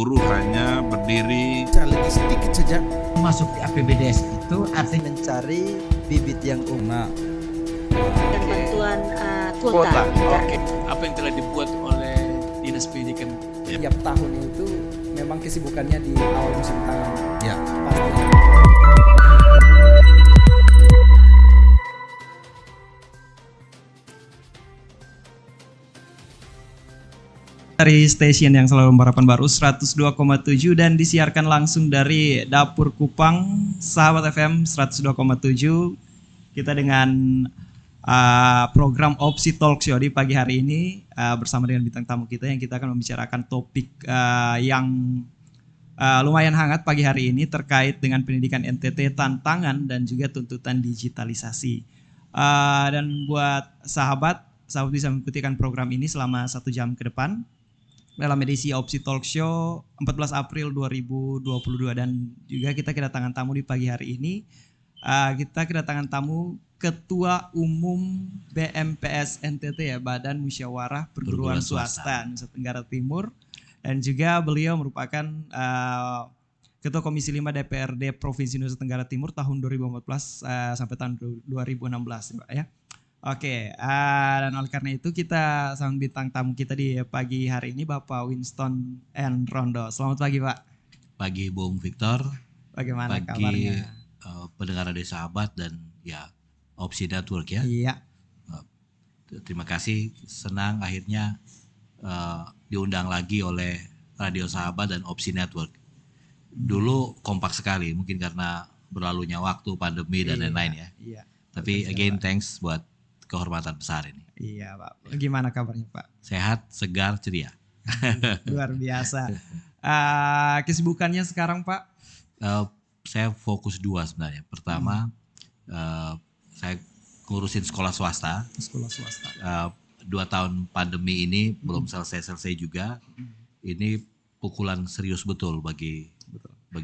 buruh hanya berdiri. Lebih sedikit saja masuk di APBDes itu artinya mencari bibit yang dan bantuan kuota. Oke. Apa yang telah dibuat oleh Dinas Pendidikan tiap tahun itu memang kesibukannya di awal musim tanam. Ya. Pasti. Dari stasiun yang selalu harapan baru 102,7 dan disiarkan langsung dari Dapur Kupang, Sahabat FM 102,7. Kita dengan program Opsi Talk Show di pagi hari ini bersama dengan bintang tamu kita yang kita akan membicarakan topik yang lumayan hangat pagi hari ini terkait dengan pendidikan NTT, tantangan dan juga tuntutan digitalisasi. Dan buat sahabat bisa mengikuti program ini selama 1 jam ke depan dalam edisi Opsi Talk Show 14 April 2022, dan juga kita kedatangan tamu di pagi hari ini. Kita kedatangan tamu Ketua Umum BMPS NTT ya, Badan Musyawarah Perguruan Swasta Nusa Tenggara Timur, dan juga beliau merupakan Ketua Komisi 5 DPRD Provinsi Nusa Tenggara Timur tahun 2014 sampai tahun 2016 Pak ya. Oke, dan oleh karena itu kita sama bintang tamu kita di pagi hari ini Bapak Winston N. Rondo. Selamat pagi Pak. Pagi Bung Victor. Bagaimana pagi, kabarnya? Pendengar Radio Sahabat dan ya Opsi Network ya. Iya. Terima kasih, senang akhirnya diundang lagi oleh Radio Sahabat dan Opsi Network. Dulu kompak sekali, mungkin karena berlalunya waktu, pandemi dan lain-lain ya. Iya. Tapi again thanks buat kehormatan besar ini. Iya Pak. Gimana kabarnya Pak? Sehat, segar, ceria. Luar biasa. Kesibukannya sekarang Pak? Saya fokus 2 sebenarnya. Pertama, saya ngurusin sekolah swasta. Sekolah swasta. 2 tahun pandemi ini belum selesai juga. Ini pukulan serius betul bagi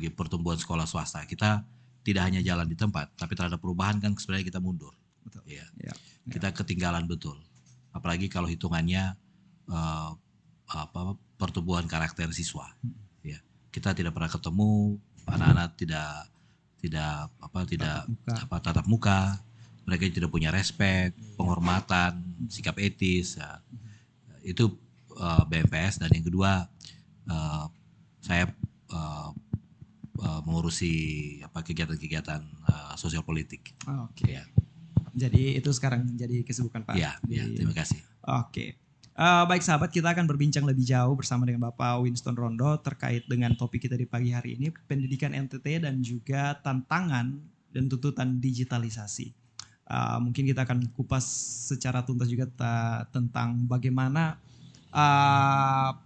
pertumbuhan sekolah swasta. Kita tidak hanya jalan di tempat, tapi terhadap perubahan kan sebenarnya kita mundur. Betul. Ya. Ya. Kita ketinggalan betul. Apalagi kalau hitungannya pertumbuhan karakter siswa. Ya. Kita tidak pernah ketemu, anak-anak tidak tatap muka. Mereka tidak punya respek, penghormatan, sikap etis. Ya. Itu BMPS. Dan yang kedua, saya mengurusi kegiatan-kegiatan sosial politik. Oke. Ya. Jadi itu sekarang jadi kesibukan Pak. Ya, terima kasih. Oke. Baik sahabat, kita akan berbincang lebih jauh bersama dengan Bapak Winston Rondo terkait dengan topik kita di pagi hari ini, pendidikan NTT dan juga tantangan dan tuntutan digitalisasi. Mungkin kita akan kupas secara tuntas juga tentang bagaimana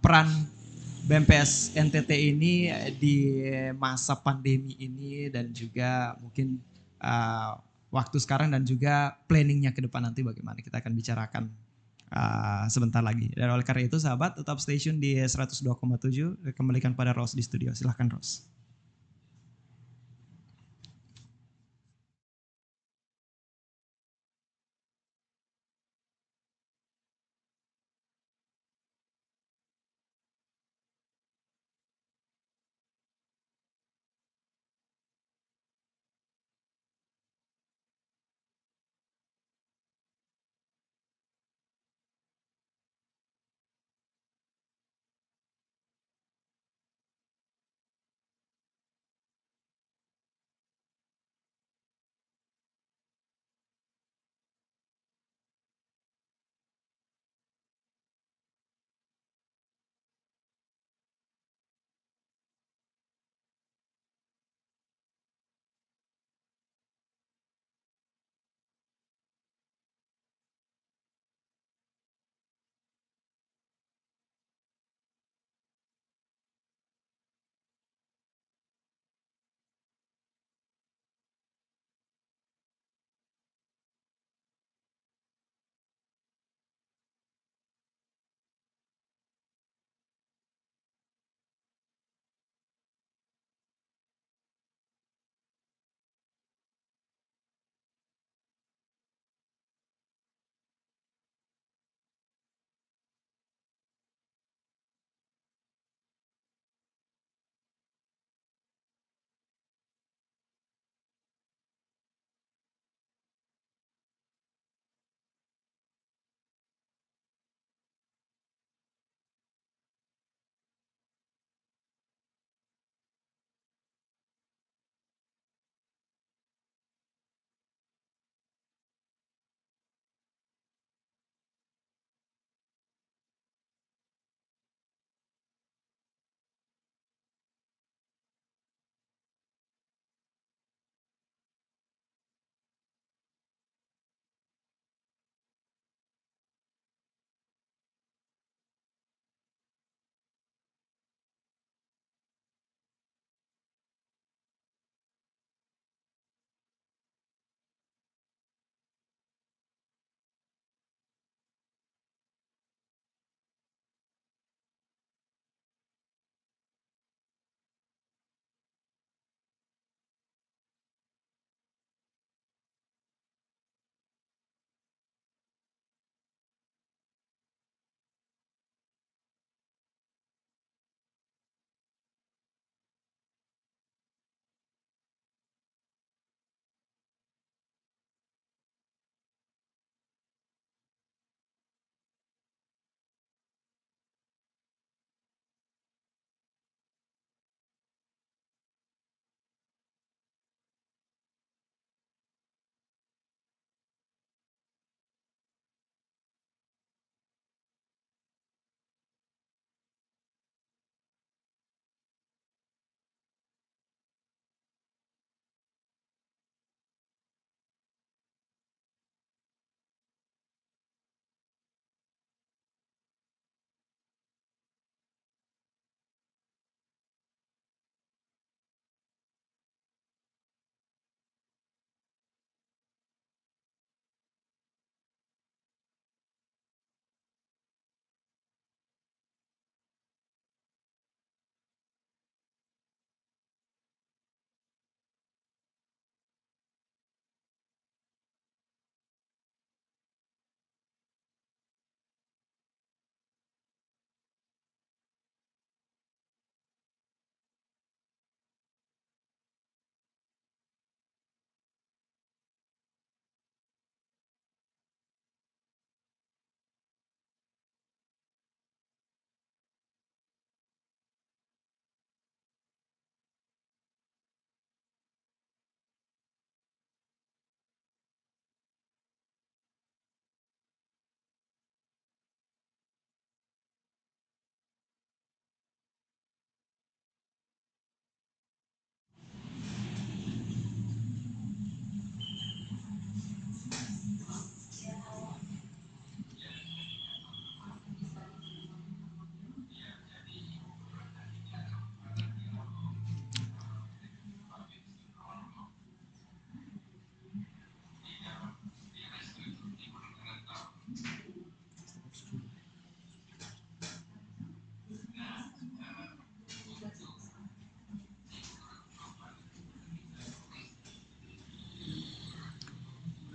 peran BMPS NTT ini di masa pandemi ini, dan juga mungkin waktu sekarang dan juga planningnya ke depan nanti bagaimana kita akan bicarakan sebentar lagi. Dan oleh karena itu sahabat tetap stay tune di 102,7. Kembalikan pada Ros di studio. Silahkan Ros.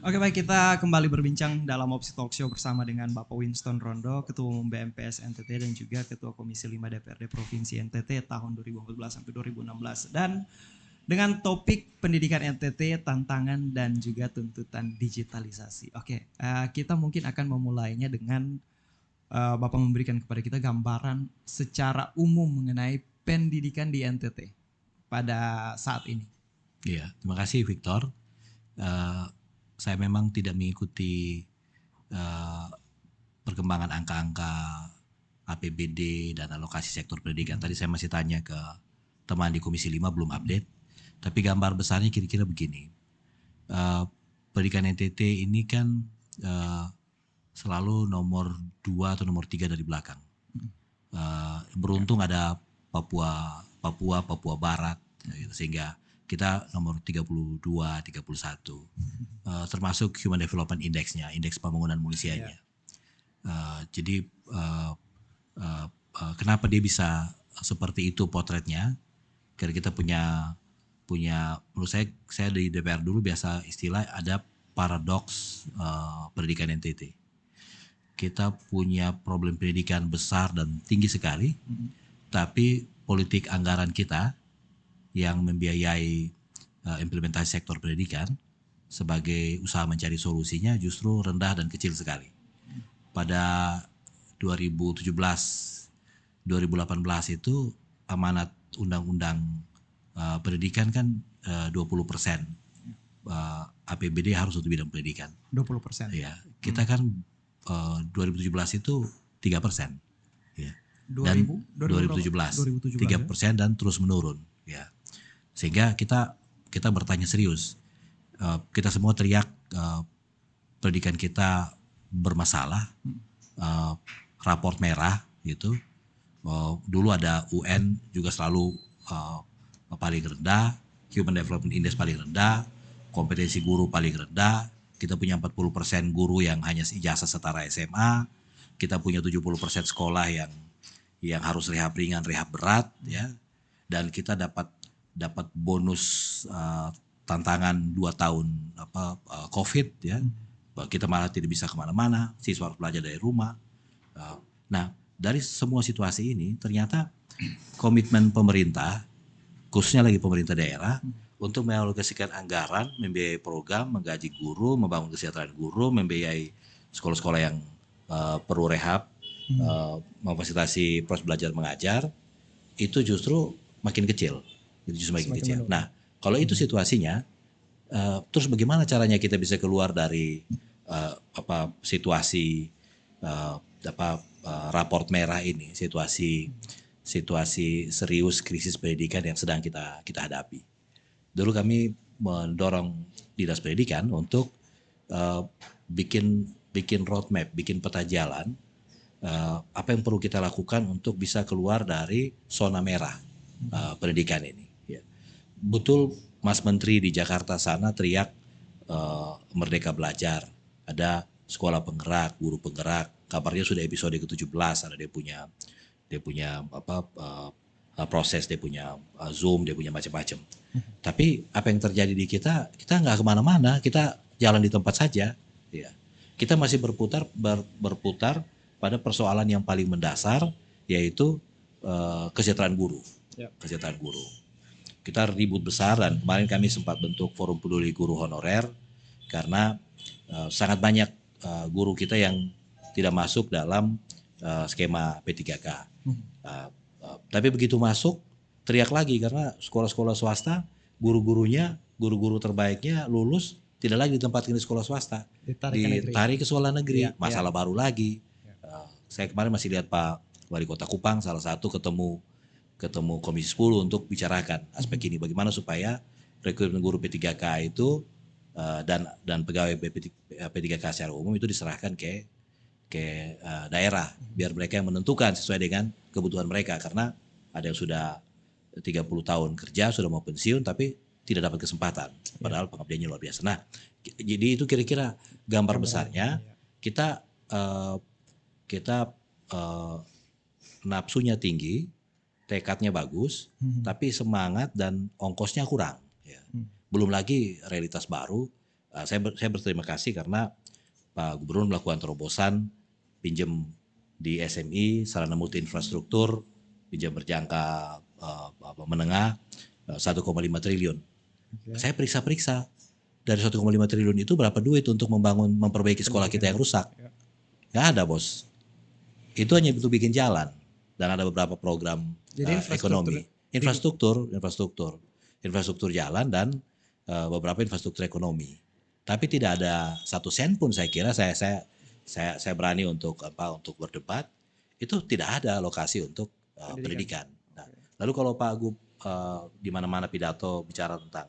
Oke baik, kita kembali berbincang dalam Opsi Talk Show bersama dengan Bapak Winston Rondo, Ketua Umum BMPS NTT dan juga Ketua Komisi 5 DPRD Provinsi NTT tahun 2014 sampai 2016. Dan dengan topik pendidikan NTT, tantangan dan juga tuntutan digitalisasi. Oke, kita mungkin akan memulainya dengan Bapak memberikan kepada kita gambaran secara umum mengenai pendidikan di NTT pada saat ini. Iya, terima kasih Victor. Saya memang tidak mengikuti perkembangan angka-angka APBD dan alokasi sektor pendidikan. Tadi saya masih tanya ke teman di Komisi 5 belum update. Tapi gambar besarnya kira-kira begini. Pendidikan NTT ini kan selalu nomor 2 atau nomor 3 dari belakang. Beruntung ada Papua Barat, sehingga kita nomor 32, 31, termasuk Human Development Index-nya, indeks pembangunan manusianya. Jadi kenapa dia bisa seperti itu potretnya? Karena kita punya menurut saya di DPR dulu biasa istilah ada paradoks pendidikan NTT. Kita punya problem pendidikan besar dan tinggi sekali, tapi politik anggaran kita yang membiayai implementasi sektor pendidikan sebagai usaha mencari solusinya justru rendah dan kecil sekali. Pada 2017, 2018 itu amanat undang-undang pendidikan kan 20% APBD harus untuk bidang pendidikan. 20%. Ya, kita kan 2017 itu 3%. Ya. Dan 2017 3% dan terus menurun. Ya. Sehingga kita bertanya serius. Kita semua teriak pendidikan kita bermasalah, raport merah gitu. Dulu ada UN juga selalu paling rendah, Human Development Index paling rendah, kompetensi guru paling rendah. Kita punya 40% guru yang hanya ijazah setara SMA. Kita punya 70% sekolah yang harus rehab ringan, rehab berat, ya. Dan kita dapat bonus tantangan 2 tahun COVID, ya. Kita malah tidak bisa kemana-mana, siswa harus belajar dari rumah. Nah, dari semua situasi ini ternyata komitmen pemerintah, khususnya lagi pemerintah daerah, untuk mengalokasikan anggaran, membiayai program, menggaji guru, membangun kesejahteraan guru, membiayai sekolah-sekolah yang perlu rehab, memfasilitasi proses belajar mengajar, itu justru makin kecil. Nah, kalau itu situasinya, terus bagaimana caranya kita bisa keluar dari situasi raport merah ini, situasi serius krisis pendidikan yang sedang kita hadapi. Dulu kami mendorong Dinas Pendidikan untuk bikin roadmap, bikin peta jalan, apa yang perlu kita lakukan untuk bisa keluar dari zona merah pendidikan ini. Ya. Betul, Mas Menteri di Jakarta sana teriak Merdeka Belajar, ada sekolah penggerak, guru penggerak. Kabarnya sudah episode ke-17, ada dia punya proses, dia punya Zoom, dia punya macam-macam. Tapi apa yang terjadi di kita nggak kemana-mana, kita jalan di tempat saja. Ya. Kita masih berputar pada persoalan yang paling mendasar, yaitu kesejahteraan guru. Kesejahteraan guru. Kita ribut besar, dan kemarin kami sempat bentuk forum peduli guru honorer karena sangat banyak guru kita yang tidak masuk dalam skema P3K. Tapi begitu masuk teriak lagi karena sekolah-sekolah swasta guru-guru terbaiknya lulus tidak lagi ditempatkan di sekolah swasta, ditarik ke sekolah negeri. Masalah baru lagi. Saya kemarin masih lihat Pak Wali Kota Kupang salah satu ketemu Komisi 10 untuk bicarakan aspek ini, bagaimana supaya rekrutmen guru P3K itu dan pegawai P3K secara umum itu diserahkan ke daerah, biar mereka yang menentukan sesuai dengan kebutuhan mereka, karena ada yang sudah 30 tahun kerja, sudah mau pensiun tapi tidak dapat kesempatan, padahal pengabdiannya luar biasa. Nah, jadi itu kira-kira gambar besarnya. Kita nafsunya tinggi, tekadnya bagus, tapi semangat dan ongkosnya kurang. Ya. Belum lagi realitas baru, saya berterima kasih karena Pak Gubernur melakukan terobosan pinjam di SMI, sarana multi infrastruktur, pinjam berjangka menengah 1,5 triliun. Saya periksa-periksa dari 1,5 triliun itu berapa duit untuk memperbaiki sekolah kita yang rusak? Nggak ada, bos. Itu hanya untuk bikin jalan dan ada beberapa program ekonomi, infrastruktur jalan dan beberapa infrastruktur ekonomi. Tapi tidak ada 1 sen pun saya kira saya berani untuk berdebat itu tidak ada alokasi untuk pendidikan. Nah, lalu kalau Pak Gub di mana-mana pidato bicara tentang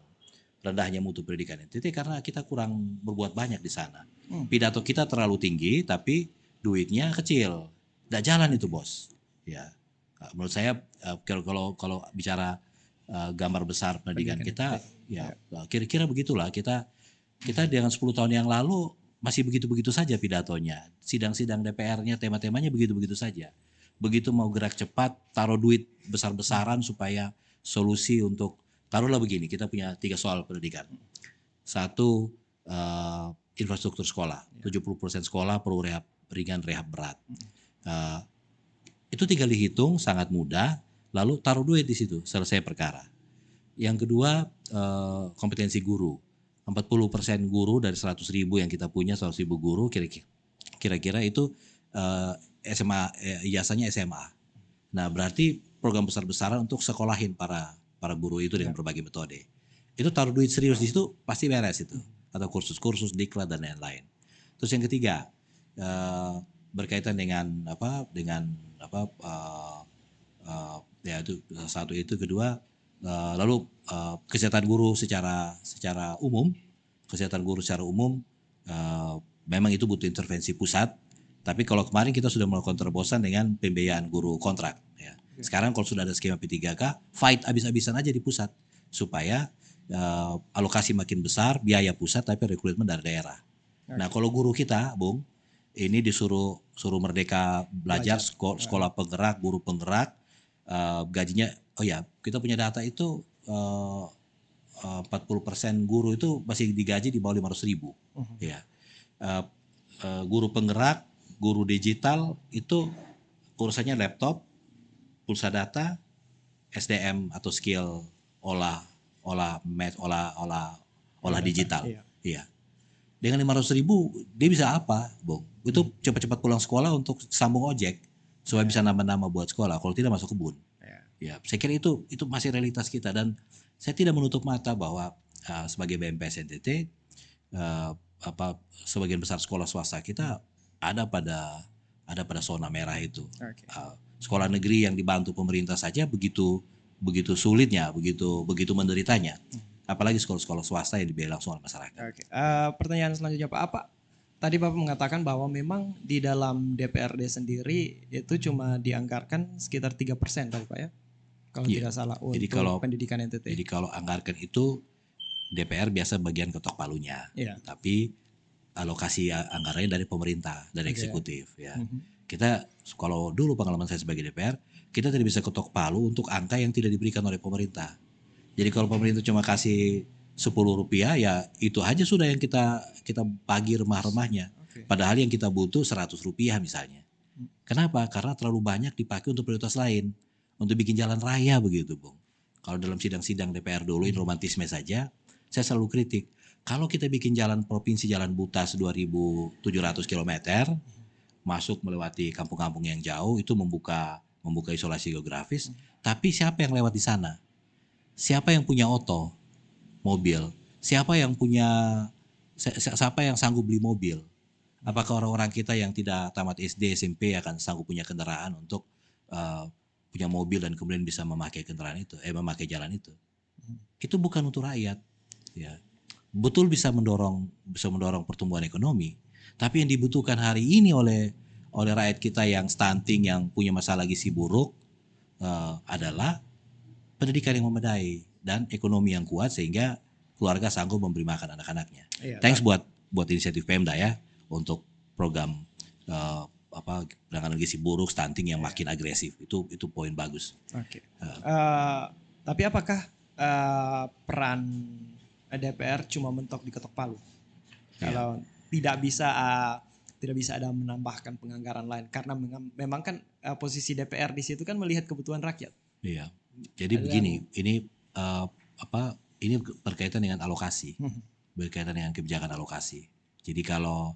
rendahnya mutu pendidikan NTT karena kita kurang berbuat banyak di sana. Pidato kita terlalu tinggi tapi duitnya kecil. Nggak jalan itu, bos. Ya, menurut saya kalau bicara gambar besar pendidikan kita, ya kira-kira begitulah kita dengan 10 tahun yang lalu masih begitu-begitu saja pidatonya. Sidang-sidang DPR-nya tema-temanya begitu-begitu saja. Begitu mau gerak cepat, taruh duit besar-besaran supaya solusi untuk, taruhlah begini, kita punya 3 soal pendidikan. 1, infrastruktur sekolah. 70% sekolah perlu rehab ringan, rehab berat. Itu tinggal dihitung, sangat mudah, lalu taruh duit di situ, selesai perkara. Yang kedua, kompetensi guru. 40% guru dari 100.000 yang kita punya, 100.000 guru, kira-kira itu SMA, ijazahnya SMA. Nah, berarti program besar-besaran untuk sekolahin para guru itu dengan berbagai metode. Itu taruh duit serius di situ pasti beres itu. Atau kursus-kursus, diklat dan lain-lain. Terus yang ketiga, berkaitan dengan ya itu satu itu, kedua lalu kesehatan guru secara umum, memang itu butuh intervensi pusat. Tapi kalau kemarin kita sudah melakukan terobosan dengan pembiayaan guru kontrak. Ya. Sekarang kalau sudah ada skema P3K, fight abis-abisan aja di pusat supaya alokasi makin besar, biaya pusat tapi rekrutmen dari daerah. Nah kalau guru kita, Bung, ini disuruh merdeka belajar sekolah penggerak, guru penggerak, gajinya, kita punya data itu 40% guru itu masih digaji di bawah 500.000. Ya. Guru penggerak, guru digital itu urusannya laptop, pulsa data, SDM atau skill olah digital. Iya. Dengan 500.000 dia bisa apa, Bung? Itu cepat-cepat pulang sekolah untuk sambung ojek supaya bisa nambah-nambah buat sekolah. Kalau tidak masuk kebun. Ya, saya kira itu masih realitas kita dan saya tidak menutup mata bahwa sebagai BMPS NTT sebagian besar sekolah swasta kita ada pada zona merah itu. Sekolah negeri yang dibantu pemerintah saja begitu sulitnya, begitu menderitanya. Apalagi sekolah-sekolah swasta yang dibiayai langsung oleh masyarakat. Pertanyaan selanjutnya Pak, tadi Bapak mengatakan bahwa memang di dalam DPRD sendiri itu cuma dianggarkan sekitar 3% tadi Pak ya? Kalau tidak salah untuk pendidikan NTT. Jadi kalau anggarkan itu DPR biasa bagian ketok palunya. Tapi alokasi anggarannya dari pemerintah, dari eksekutif ya. Kita kalau dulu pengalaman saya sebagai DPR, kita tidak bisa ketok palu untuk angka yang tidak diberikan oleh pemerintah. Jadi kalau pemerintah cuma kasih Rp10 ya itu aja sudah yang kita bagi remah-remahnya. Padahal yang kita butuh Rp100 misalnya. Kenapa? Karena terlalu banyak dipakai untuk prioritas lain. Untuk bikin jalan raya begitu, Bung. Kalau dalam sidang-sidang DPR dulu ini romantisme saja, saya selalu kritik. Kalau kita bikin jalan provinsi, jalan Butas 2.700 km, masuk melewati kampung-kampung yang jauh, itu membuka isolasi geografis. Tapi siapa yang lewat di sana? Siapa yang punya oto, mobil? Siapa yang sanggup beli mobil? Apakah orang-orang kita yang tidak tamat SD, SMP akan sanggup punya kendaraan untuk punya mobil dan kemudian bisa memakai memakai jalan itu? Itu bukan untuk rakyat, ya. Betul bisa mendorong pertumbuhan ekonomi, tapi yang dibutuhkan hari ini oleh rakyat kita yang stunting, yang punya masalah gizi buruk adalah pendidikan yang memadai dan ekonomi yang kuat sehingga keluarga sanggup memberi makan anak-anaknya. Thanks buat inisiatif Pemda ya untuk program penanganan gizi buruk, stunting yang makin agresif. Itu poin bagus. Tapi apakah peran DPR cuma mentok di ketok palu? Kalau tidak bisa ada menambahkan penganggaran lain karena memang kan posisi DPR di situ kan melihat kebutuhan rakyat. Iya. Jadi begini, ini ini berkaitan dengan alokasi, berkaitan dengan kebijakan alokasi. Jadi kalau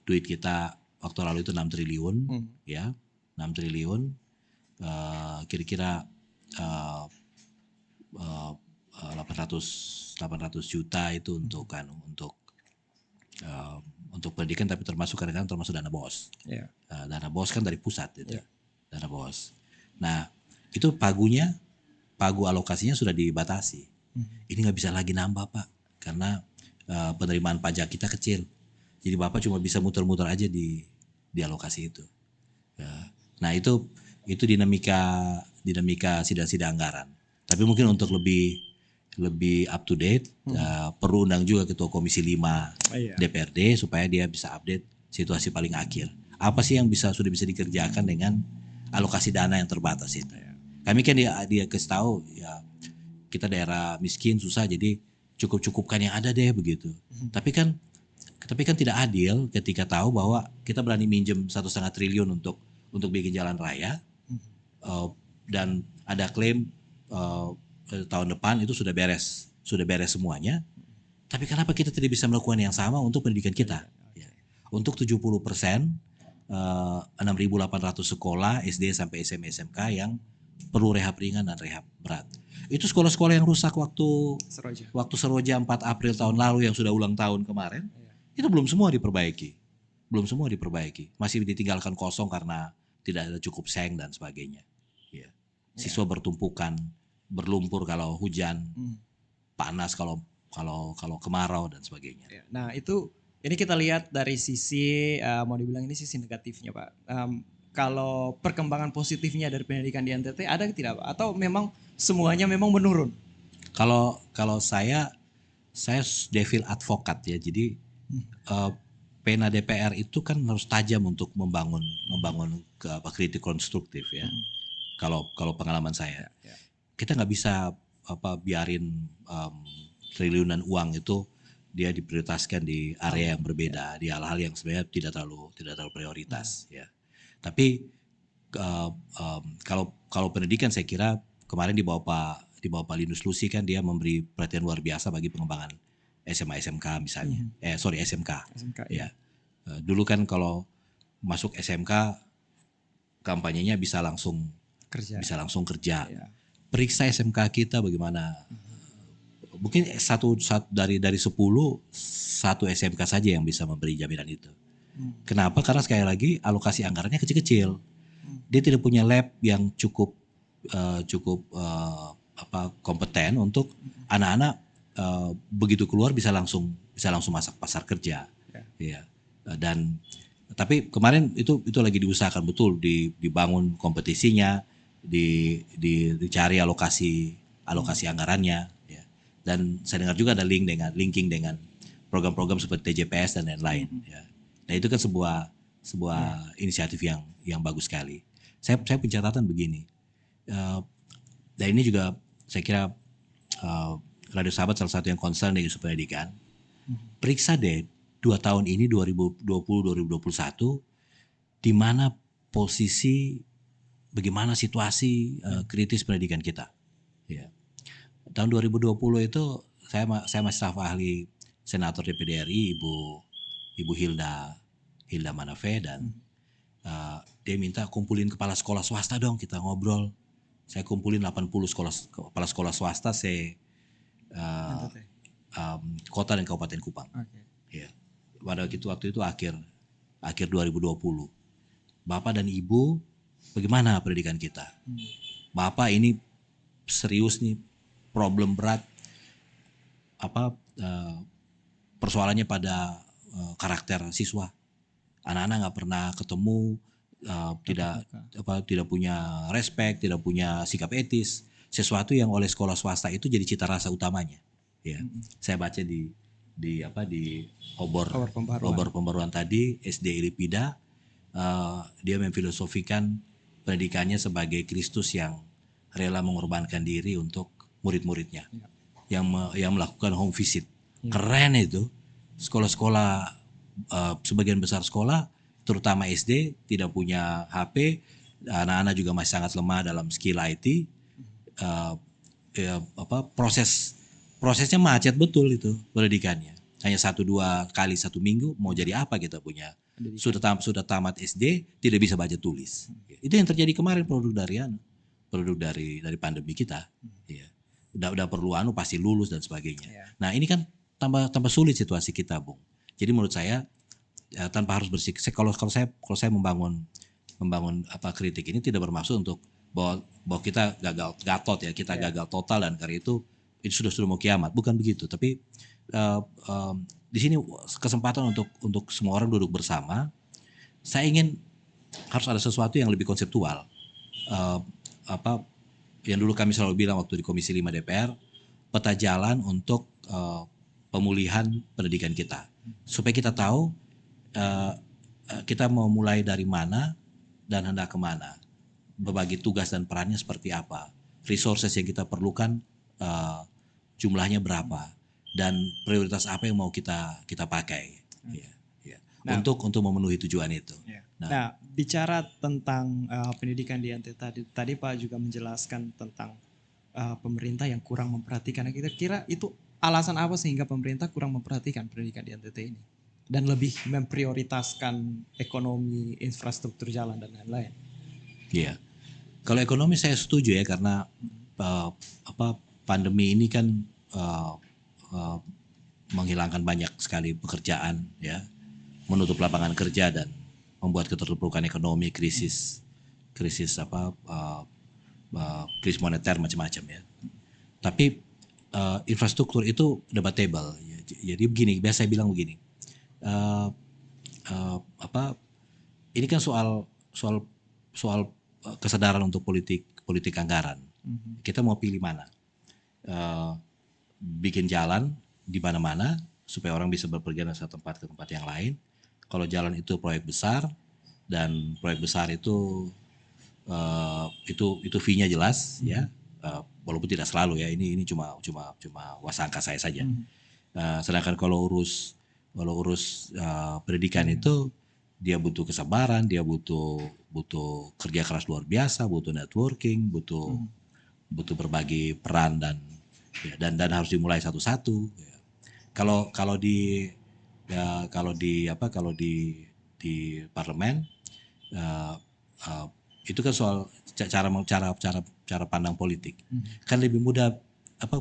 duit kita waktu lalu itu 6 triliun, ya 6 triliun, kira-kira 800 juta itu untuk pendidikan, tapi termasuk kadang-kadang termasuk dana BOS. Yeah. Dana BOS kan dari pusat itu, Yeah. dana BOS. Nah itu pagu alokasinya sudah dibatasi. Ini nggak bisa lagi nambah Pak, karena penerimaan pajak kita kecil. Jadi Bapak cuma bisa muter-muter aja di alokasi itu. Nah itu dinamika sidang-sidang anggaran. Tapi mungkin untuk lebih up to date, perlu undang juga Ketua Komisi 5 DPRD supaya dia bisa update situasi paling akhir. Apa sih yang sudah bisa dikerjakan dengan alokasi dana yang terbatas itu? Kami kan dia kasih tahu ya, kita daerah miskin susah, jadi cukupkan yang ada deh begitu. Tapi kan tidak adil ketika tahu bahwa kita berani minjem 1,5 triliun untuk bikin jalan raya, dan ada klaim tahun depan itu sudah beres semuanya. Tapi kenapa kita tidak bisa melakukan yang sama untuk pendidikan kita? Ya. Untuk 70%, 6.800 sekolah SD sampai SMA SMK yang perlu rehab ringan dan rehab berat. Itu sekolah-sekolah yang rusak waktu Seroja 4 April tahun lalu yang sudah ulang tahun kemarin, itu belum semua diperbaiki. Masih ditinggalkan kosong karena tidak ada cukup seng dan sebagainya. Ya. Siswa bertumpukan, berlumpur kalau hujan, panas kalau kemarau dan sebagainya. Nah ini kita lihat dari sisi mau dibilang ini sisi negatifnya Pak. Kalau perkembangan positifnya dari pendidikan di NTT ada tidak Pak? Atau memang semuanya memang menurun? Kalau saya devil advocate ya. Jadi pena DPR itu kan harus tajam untuk membangun kritik konstruktif ya. Kalau pengalaman saya, kita nggak bisa biarin triliunan uang itu dia diprioritaskan di area yang berbeda, di hal-hal yang sebenarnya tidak terlalu prioritas ya. Tapi kalau pendidikan saya kira kemarin di bawah Pak Linus Lusi kan dia memberi perhatian luar biasa bagi pengembangan SMA SMK misalnya. SMK. Ya. Dulu kan kalau masuk SMK kampanyenya bisa langsung kerja. Ya. Periksa SMK kita bagaimana? Mungkin dari 10 satu SMK saja yang bisa memberi jaminan itu. Kenapa? Karena sekali lagi alokasi anggarannya kecil-kecil. Dia tidak punya lab yang cukup kompeten untuk anak-anak begitu keluar bisa langsung masuk pasar kerja. Ya. Tapi kemarin itu lagi diusahakan betul, dibangun kompetisinya, dicari alokasi anggarannya. Ya. Dan saya dengar juga ada linking dengan program-program seperti TJPS dan lain-lain. Ya. Nah itu kan sebuah inisiatif yang bagus sekali. Saya punya catatan begini. Dan ini juga saya kira Radio Sahabat salah satu yang concern dengan isu pendidikan. Periksa deh 2 tahun ini 2020-2021 di mana posisi, bagaimana situasi kritis pendidikan kita. Ya. Tahun 2020 itu saya masih staf ahli Senator DPD RI Ibu Hilda Manafe, dan dia minta kumpulin kepala sekolah swasta dong, kita ngobrol. Saya kumpulin 80 kepala sekolah swasta kota dan Kabupaten Kupang. Ya. Pada waktu itu akhir 2020. Bapak dan Ibu, bagaimana pendidikan kita? Bapak ini serius nih, problem berat. Persoalannya pada karakter siswa. Anak-anak nggak pernah ketemu, tidak punya respect, tidak punya sikap etis. Sesuatu yang oleh sekolah swasta itu jadi cita rasa utamanya. Ya, saya baca di obor pembaruan tadi SD Ilipida, dia memfilosofikan pendidikannya sebagai Kristus yang rela mengorbankan diri untuk murid-muridnya, yang melakukan home visit. Keren itu. sekolah-sekolah sebagian besar sekolah terutama SD tidak punya HP, anak-anak juga masih sangat lemah dalam skill IT. Prosesnya macet betul itu pendidikannya. Hanya 1-2 kali 1 minggu mau jadi apa kita punya. Sudah tamat SD tidak bisa baca tulis. Itu yang terjadi kemarin produk dari pandemi kita. Ya. Udah perlu pasti lulus dan sebagainya. Nah, ini kan tambah sulit situasi kita, Bung. Jadi menurut saya tanpa harus kalau saya membangun kritik ini tidak bermaksud untuk bahwa kita gagal gagal total dan karena itu sudah mau kiamat, bukan begitu. Tapi di sini kesempatan untuk semua orang duduk bersama. Saya ingin harus ada sesuatu yang lebih konseptual. Yang dulu kami selalu bilang waktu di Komisi 5 DPR, peta jalan untuk pemulihan pendidikan kita, supaya kita tahu kita mau mulai dari mana dan hendak kemana, berbagi tugas dan perannya seperti apa, resources yang kita perlukan jumlahnya berapa, dan prioritas apa yang mau kita pakai untuk memenuhi tujuan itu. Nah, bicara tentang pendidikan di NTT tadi Pak juga menjelaskan tentang pemerintah yang kurang memperhatikan. Kira-kira itu alasan apa sehingga pemerintah kurang memperhatikan pendidikan di NTT ini dan lebih memprioritaskan ekonomi, infrastruktur jalan dan lain-lain? Iya, kalau ekonomi saya setuju ya, karena pandemi ini kan menghilangkan banyak sekali pekerjaan, ya, menutup lapangan kerja dan membuat keterpurukan ekonomi, krisis moneter macam-macam ya. Tapi infrastruktur itu debatable. Jadi begini, biasa saya bilang begini. Ini kan soal kesadaran untuk politik anggaran. Kita mau pilih mana? Bikin jalan di mana-mana supaya orang bisa berpergian dari satu tempat ke tempat yang lain. Kalau jalan itu proyek besar dan proyek besar itu fee-nya jelas, ya, walaupun tidak selalu ya. Ini cuma wasangka saya saja. Sedangkan kalau urus pendidikan itu dia butuh kesabaran, dia butuh kerja keras luar biasa, butuh networking, butuh berbagi peran dan harus dimulai satu-satu. Ya. Kalau di parlemen itu kan soal cara pandang politik. Kan lebih mudah,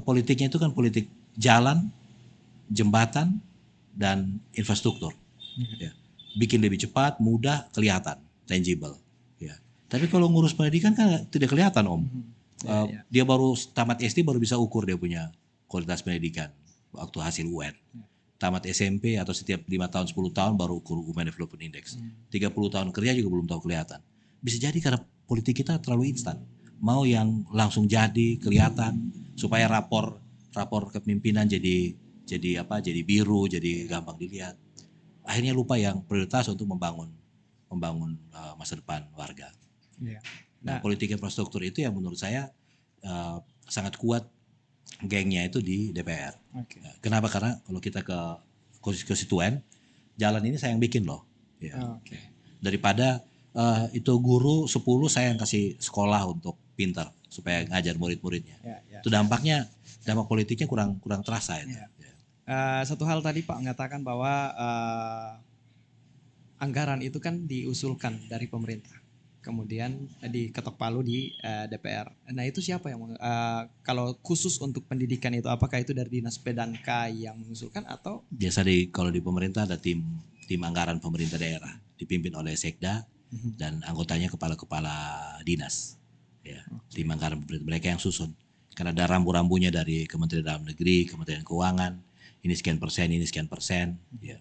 politiknya itu kan politik jalan, jembatan dan infrastruktur. Ya. Bikin lebih cepat, mudah, kelihatan, tangible. Ya. Tapi kalau ngurus pendidikan kan tidak kelihatan, Om. Dia baru tamat SD baru bisa ukur dia punya kualitas pendidikan waktu hasil UN. Tamat SMP atau setiap 5 tahun 10 tahun baru ukur Human Development Index. 30 tahun kerja juga belum tahu kelihatan. Bisa jadi karena politik kita terlalu instan. Mau yang langsung jadi kelihatan supaya rapor kepemimpinan jadi biru, jadi gampang dilihat. Akhirnya lupa yang prioritas untuk membangun masa depan warga. Nah, politik infrastruktur itu yang menurut saya sangat kuat gengnya itu di DPR. Kenapa? Karena kalau kita ke konstituen, jalan ini saya yang bikin loh. Ya. Daripada itu guru 10 saya yang kasih sekolah untuk pintar supaya ngajar murid-muridnya. Itu dampak politiknya kurang terasa itu. Satu hal tadi Pak mengatakan bahwa anggaran itu kan diusulkan dari pemerintah, kemudian diketok palu di DPR. Nah itu siapa yang kalau khusus untuk pendidikan itu, apakah itu dari Dinas P&K yang mengusulkan atau? Biasa kalau di pemerintah ada tim anggaran pemerintah daerah dipimpin oleh Sekda dan anggotanya kepala dinas. Ya, tim anggaran pemerintah, mereka yang susun. Karena ada rambu-rambunya dari Kementerian Dalam Negeri, Kementerian Keuangan, ini sekian persen, ini sekian persen. Ya.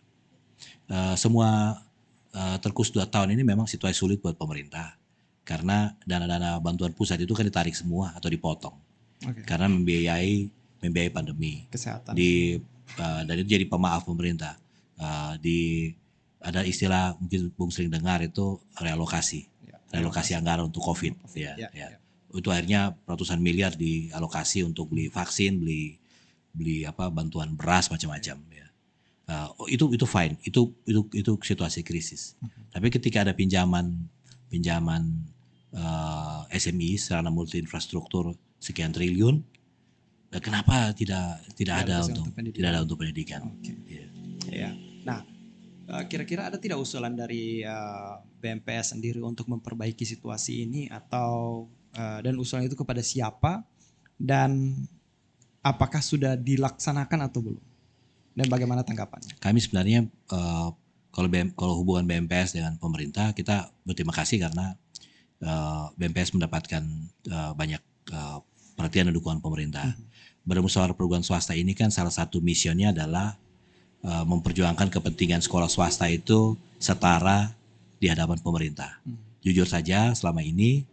Semua terkhusus 2 tahun ini memang situasi sulit buat pemerintah. Karena dana-dana bantuan pusat itu kan ditarik semua atau dipotong. Karena membiayai pandemi. Kesehatan. Dan itu jadi pemaaf pemerintah. Ada istilah mungkin Bung sering dengar itu realokasi. Realokasi anggaran untuk COVID. Itu akhirnya ratusan miliar dialokasi untuk beli vaksin, beli bantuan beras macam-macam. Ya. Itu fine, itu situasi krisis. Tapi ketika ada pinjaman SMI secara multi infrastruktur sekian triliun, kenapa tidak ada untuk pendidikan? Oke. Iya. Ya. Nah, kira-kira ada tidak usulan dari BMPS sendiri untuk memperbaiki situasi ini atau dan usulan itu kepada siapa dan apakah sudah dilaksanakan atau belum? Dan bagaimana tanggapannya? Kami sebenarnya kalau hubungan BMPS dengan pemerintah, kita berterima kasih karena BMPS mendapatkan banyak perhatian dan dukungan pemerintah. Badan Musyawarah Perguruan Swasta ini kan salah satu misionnya adalah memperjuangkan kepentingan sekolah swasta itu setara di hadapan pemerintah. Jujur saja selama ini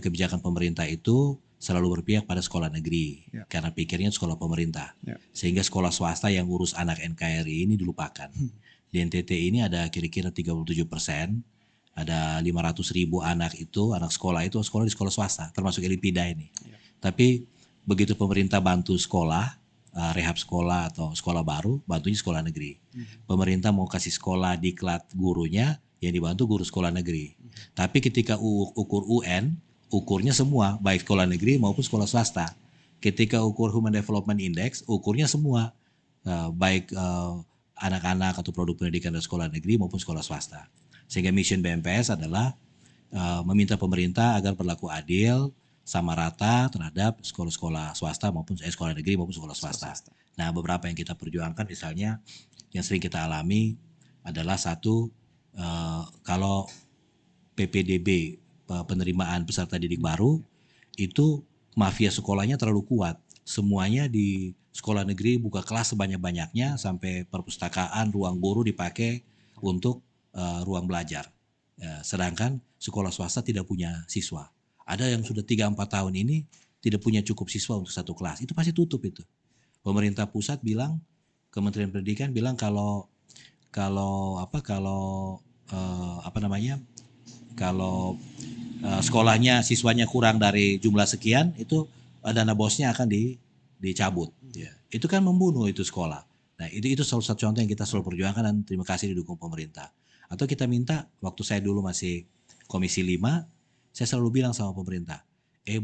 kebijakan pemerintah itu selalu berpihak pada sekolah negeri karena pikirnya sekolah pemerintah. Sehingga sekolah swasta yang urus anak NKRI ini dilupakan. Di NTT ini ada kira-kira 37%, ada 500.000 anak sekolah itu sekolah di sekolah swasta, termasuk Elipida ini. Tapi begitu pemerintah bantu sekolah, rehab sekolah atau sekolah baru, bantunya sekolah negeri. Pemerintah mau kasih sekolah diklat gurunya, yang dibantu guru sekolah negeri. Tapi ketika ukur UN, ukurnya semua, baik sekolah negeri maupun sekolah swasta. Ketika ukur Human Development Index, ukurnya semua, baik anak-anak atau produk pendidikan dari sekolah negeri maupun sekolah swasta. Sehingga mission BMPS adalah meminta pemerintah agar berlaku adil, sama rata terhadap sekolah-sekolah swasta maupun sekolah negeri maupun sekolah swasta. Nah, beberapa yang kita perjuangkan misalnya yang sering kita alami adalah satu, kalau PPDB penerimaan peserta didik baru itu mafia sekolahnya terlalu kuat. Semuanya di sekolah negeri buka kelas sebanyak-banyaknya sampai perpustakaan, ruang guru dipakai untuk ruang belajar. Sedangkan sekolah swasta tidak punya siswa. Ada yang sudah 3-4 tahun ini tidak punya cukup siswa untuk satu kelas. Itu pasti tutup itu. Pemerintah pusat bilang, Kementerian Pendidikan bilang kalau sekolahnya siswanya kurang dari jumlah sekian, itu dana bosnya akan dicabut. Itu kan membunuh itu sekolah. Nah, itu salah satu contoh yang kita selalu perjuangkan dan terima kasih didukung pemerintah. Atau kita minta, waktu saya dulu masih Komisi 5, saya selalu bilang sama pemerintah,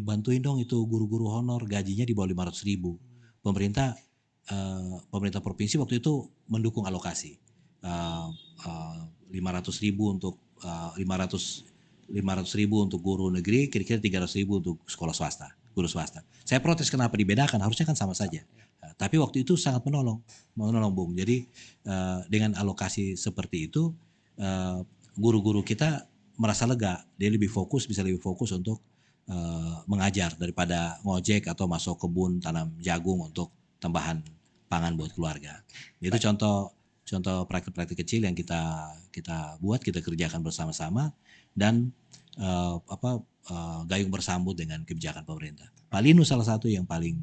bantuin dong itu guru-guru honor, gajinya di bawah 500.000. Pemerintah provinsi waktu itu mendukung alokasi 500.000 untuk 500.000 untuk guru negeri, kira-kira 300.000 untuk sekolah swasta, guru swasta. Saya protes kenapa dibedakan, harusnya kan sama saja. Tapi waktu itu sangat menolong Bung. Jadi dengan alokasi seperti itu, guru-guru kita merasa lega, dia bisa lebih fokus untuk mengajar daripada ngojek atau masuk kebun tanam jagung untuk tambahan pangan buat keluarga. Itu contoh praktik-praktik kecil yang kita buat, kita kerjakan bersama-sama dan gayung bersambut dengan kebijakan pemerintah. Pak Linu salah satu yang paling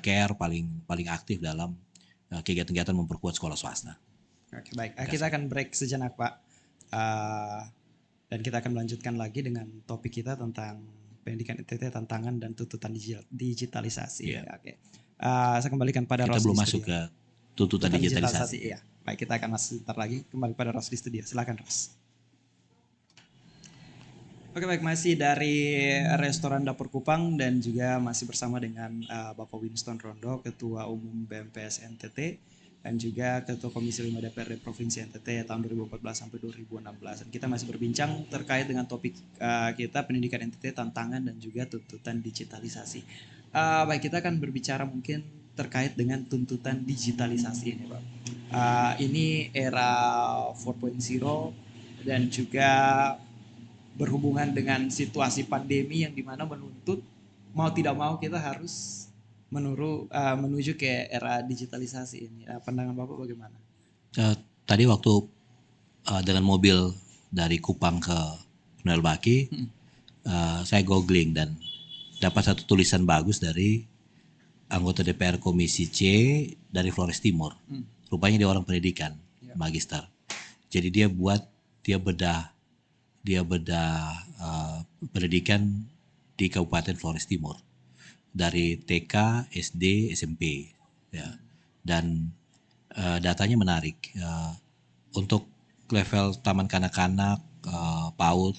care, paling aktif dalam kegiatan-kegiatan memperkuat sekolah swasta. Oke, baik. Kita akan break sejenak, Pak. Dan kita akan melanjutkan lagi dengan topik kita tentang pendidikan NTT, tantangan dan tuntutan digitalisasi. Oke. Saya kembalikan pada Ros. Kita belum masuk ke tuntutan digitalisasi. Iya. Baik, kita akan masuk sebentar lagi kembali pada Ros di studio. Silakan, Ros. Oke, baik, masih dari Restoran Dapur Kupang dan juga masih bersama dengan Bapak Winston Rondo, Ketua Umum BMPS NTT dan juga Ketua Komisi 5 DPRD Provinsi NTT tahun 2014 sampai 2016. Dan kita masih berbincang terkait dengan topik kita pendidikan NTT, tantangan dan juga tuntutan digitalisasi. Baik, kita akan berbicara mungkin terkait dengan tuntutan digitalisasi ini, Pak. Ini era 4.0 dan juga berhubungan dengan situasi pandemi yang dimana menuntut mau tidak mau kita harus menuju ke era digitalisasi ini. Pandangan Bapak bagaimana? Tadi waktu dengan mobil dari Kupang ke Nel Baki, saya googling dan dapat satu tulisan bagus dari anggota DPR Komisi C dari Flores Timur. Rupanya dia orang pendidikan, magister. Jadi dia bedah pendidikan di Kabupaten Flores Timur. Dari TK, SD, SMP, ya. Dan datanya menarik. Untuk level taman kanak-kanak, PAUD,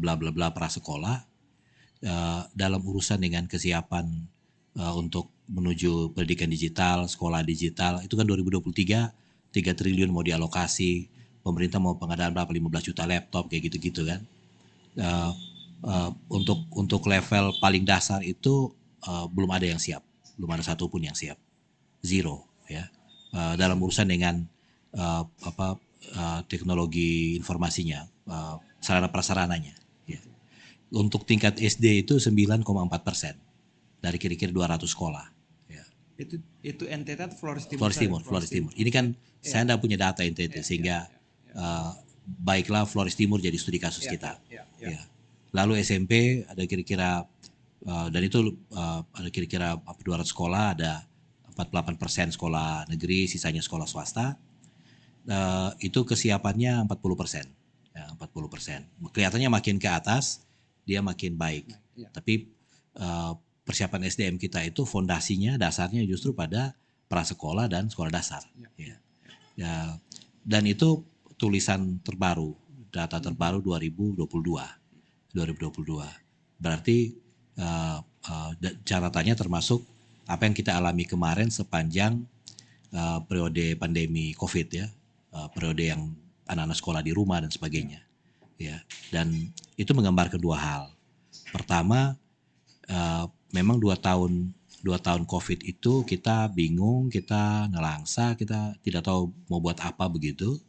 bla bla bla prasekolah, dalam urusan dengan kesiapan untuk menuju pendidikan digital, sekolah digital, itu kan 2023 3 triliun mau dialokasi, pemerintah mau pengadaan berapa 15 juta laptop kayak gitu-gitu kan. Untuk level paling dasar itu belum ada yang siap, belum ada satupun yang siap, zero ya. Dalam urusan dengan teknologi informasinya, sarana prasarananya. Ya. Untuk tingkat SD itu 9,4% dari kira-kira 200 sekolah. Ya. Itu NTT atau Flores Timur? Flores Timur. Ini kan saya tidak punya data NTT sehingga baiklah Flores Timur jadi studi kasus kita. Ya. Lalu SMP ada kira-kira dan itu ada kira-kira 200 sekolah, ada 48% sekolah negeri, sisanya sekolah swasta. Itu kesiapannya 40%. Ya, 40%. Kelihatannya makin ke atas dia makin baik. Tapi persiapan SDM kita itu fondasinya, dasarnya justru pada prasekolah dan sekolah dasar. Ya. Dan itu tulisan terbaru, data terbaru 2022. Berarti catatannya termasuk apa yang kita alami kemarin sepanjang periode pandemi COVID ya, periode yang anak-anak sekolah di rumah dan sebagainya. Ya, dan itu menggambarkan dua hal. Pertama, memang 2 tahun COVID itu kita bingung, kita nelangsa, kita tidak tahu mau buat apa begitu.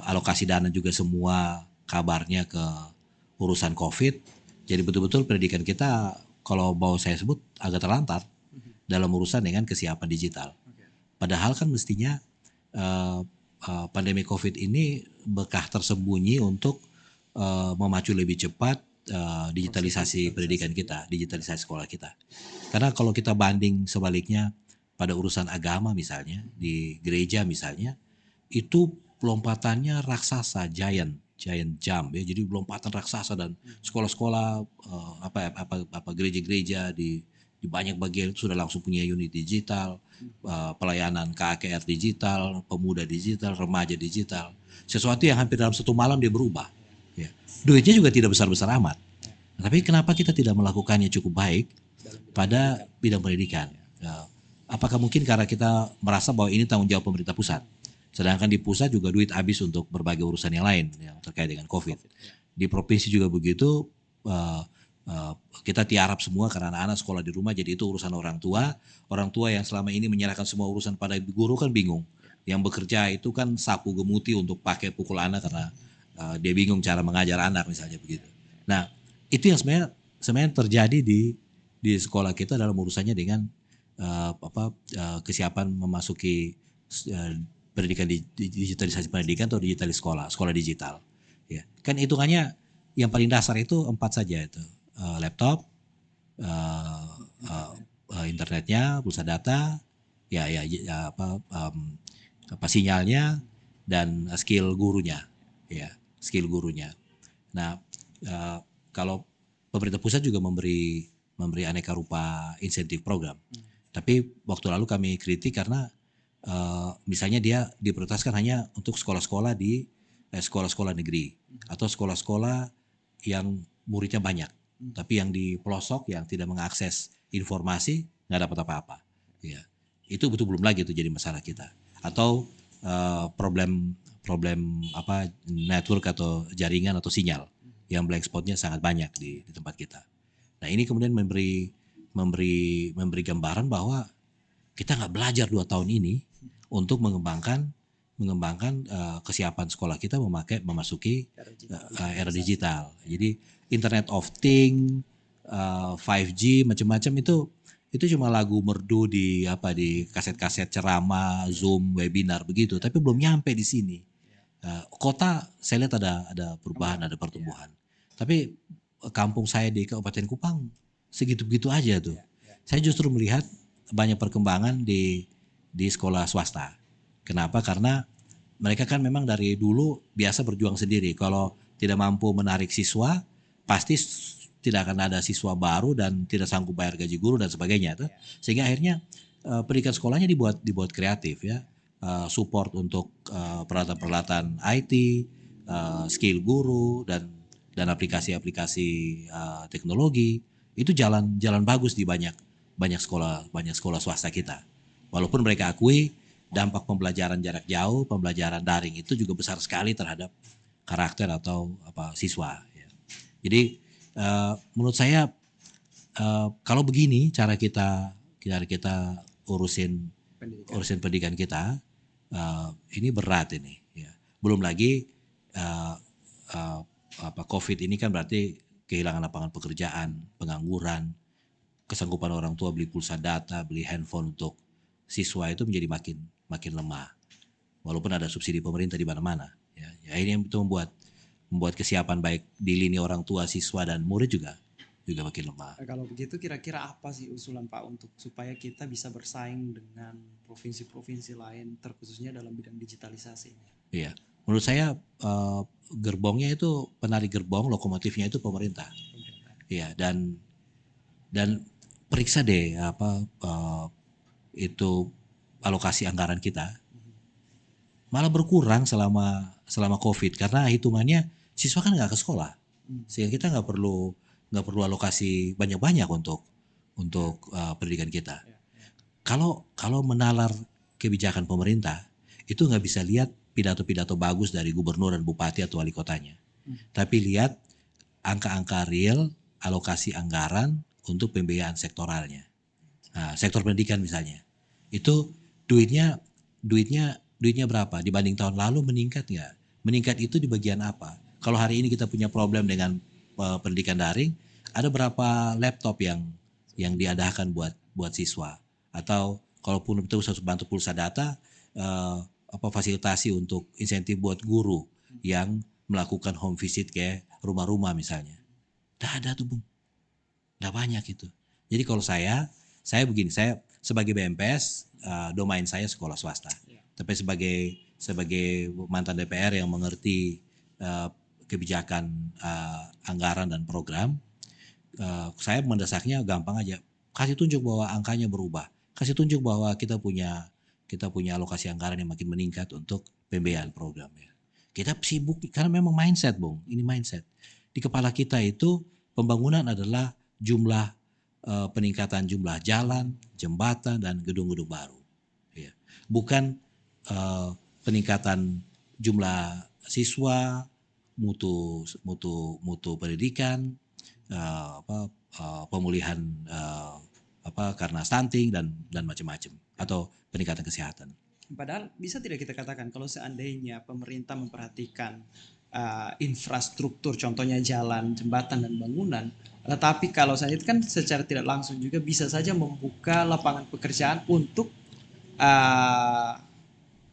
Alokasi dana juga semua kabarnya ke urusan COVID. Jadi betul-betul pendidikan kita kalau mau saya sebut agak terlantar dalam urusan dengan kesiapan digital. Padahal kan mestinya pandemi COVID ini bekah tersembunyi untuk memacu lebih cepat digitalisasi pendidikan kita, digitalisasi sekolah kita. Karena kalau kita banding sebaliknya pada urusan agama misalnya, di gereja misalnya, itu lompatannya raksasa, giant jump ya. Jadi lompatan raksasa dan sekolah-sekolah gereja-gereja di banyak bagian itu sudah langsung punya unit digital, pelayanan KKR digital, pemuda digital, remaja digital. Sesuatu yang hampir dalam 1 malam dia berubah. Ya. Duitnya juga tidak besar-besar amat. Tapi kenapa kita tidak melakukannya cukup baik pada bidang pendidikan? Ya. Apakah mungkin karena kita merasa bahwa ini tanggung jawab pemerintah pusat? Sedangkan di pusat juga duit habis untuk berbagai urusan yang lain yang terkait dengan COVID. Di provinsi juga begitu. Kita tiarap semua karena anak-anak sekolah di rumah, jadi itu urusan orang tua. Orang tua yang selama ini menyerahkan semua urusan pada guru kan bingung. Yang bekerja itu kan sapu gemuti untuk pakai pukul anak karena dia bingung cara mengajar anak misalnya begitu. Nah itu yang sebenarnya terjadi di sekolah kita dalam urusannya dengan kesiapan memasuki pendidikan digitalisasi pendidikan atau digitalis sekolah digital. Ya. Kan hitungannya yang paling dasar itu 4 saja itu. Laptop, internetnya, pulsa data, sinyalnya dan skill gurunya, ya, skill gurunya. Nah, kalau pemerintah pusat juga memberi aneka rupa insentif program, tapi waktu lalu kami kritik karena misalnya dia diprioritaskan hanya untuk sekolah-sekolah di sekolah-sekolah negeri atau sekolah-sekolah yang muridnya banyak. Tapi yang di pelosok yang tidak mengakses informasi nggak dapat apa-apa. Ya, itu betul belum lagi itu jadi masalah kita. Atau problem network atau jaringan atau sinyal yang blank spotnya sangat banyak di tempat kita. Nah ini kemudian memberi gambaran bahwa kita nggak belajar 2 tahun ini untuk mengembangkan kesiapan sekolah kita memasuki era digital. Jadi Internet of Things, 5G macam-macam itu cuma lagu merdu di kaset-kaset ceramah, Zoom, webinar begitu, tapi belum nyampe di sini. Kota saya lihat ada perubahan, ada pertumbuhan. Tapi kampung saya di Kabupaten Kupang segitu-begitu aja tuh. Saya justru melihat banyak perkembangan di sekolah swasta. Kenapa? Karena mereka kan memang dari dulu biasa berjuang sendiri. Kalau tidak mampu menarik siswa, pasti tidak akan ada siswa baru dan tidak sanggup bayar gaji guru dan sebagainya tuh. Sehingga akhirnya pendidikan sekolahnya dibuat kreatif ya. support untuk peralatan-peralatan IT, skill guru dan aplikasi-aplikasi teknologi itu jalan bagus di banyak sekolah swasta kita. Walaupun mereka akui dampak pembelajaran jarak jauh, pembelajaran daring itu juga besar sekali terhadap karakter atau siswa. Ya. Jadi menurut saya kalau begini cara kita urusin pendidikan kita, ini berat ini. Ya. Belum lagi COVID ini kan berarti kehilangan lapangan pekerjaan, pengangguran, kesanggupan orang tua beli pulsa data, beli handphone untuk siswa itu menjadi makin lemah. Walaupun ada subsidi pemerintah di mana-mana. Ya ini itu membuat kesiapan baik di lini orang tua, siswa dan murid juga makin lemah. Kalau begitu kira-kira apa sih usulan Pak untuk supaya kita bisa bersaing dengan provinsi-provinsi lain terkhususnya dalam bidang digitalisasi ini? Iya, menurut saya gerbongnya itu penarik gerbong, lokomotifnya itu pemerintah. Iya, dan periksa deh itu alokasi anggaran kita malah berkurang selama COVID karena hitungannya siswa kan nggak ke sekolah, sehingga kita nggak perlu alokasi banyak-banyak untuk pendidikan kita. Kalau menalar kebijakan pemerintah itu nggak bisa lihat pidato-pidato bagus dari gubernur dan bupati atau wali kotanya, tapi lihat angka-angka real alokasi anggaran untuk pembiayaan sektoralnya. Nah, sektor pendidikan misalnya, itu duitnya berapa dibanding tahun lalu, meningkat nggak? Meningkat itu di bagian apa? Kalau hari ini kita punya problem dengan pendidikan daring, ada berapa laptop yang diadakan buat siswa? Atau kalaupun itu bantu pulsa data, fasilitasi untuk insentif buat guru yang melakukan home visit ke rumah-rumah misalnya. Nggak ada tuh Bung, nggak banyak itu. Jadi kalau saya begini, saya sebagai BMPS domain saya sekolah swasta, tapi sebagai mantan DPR yang mengerti kebijakan anggaran dan program, saya mendesaknya gampang aja, kasih tunjuk bahwa angkanya berubah, kasih tunjuk bahwa kita punya alokasi anggaran yang makin meningkat untuk pembiayaan program ya. Kita sibuk karena memang mindset Bung, ini mindset di kepala kita itu pembangunan adalah jumlah peningkatan jumlah jalan, jembatan dan gedung-gedung baru, ya. Bukan peningkatan jumlah siswa, mutu pendidikan, pemulihan karena stunting dan macam-macam, atau peningkatan kesehatan. Padahal bisa tidak kita katakan kalau seandainya pemerintah memperhatikan infrastruktur, contohnya jalan, jembatan dan bangunan, tetapi kalau saya itu kan secara tidak langsung juga bisa saja membuka lapangan pekerjaan untuk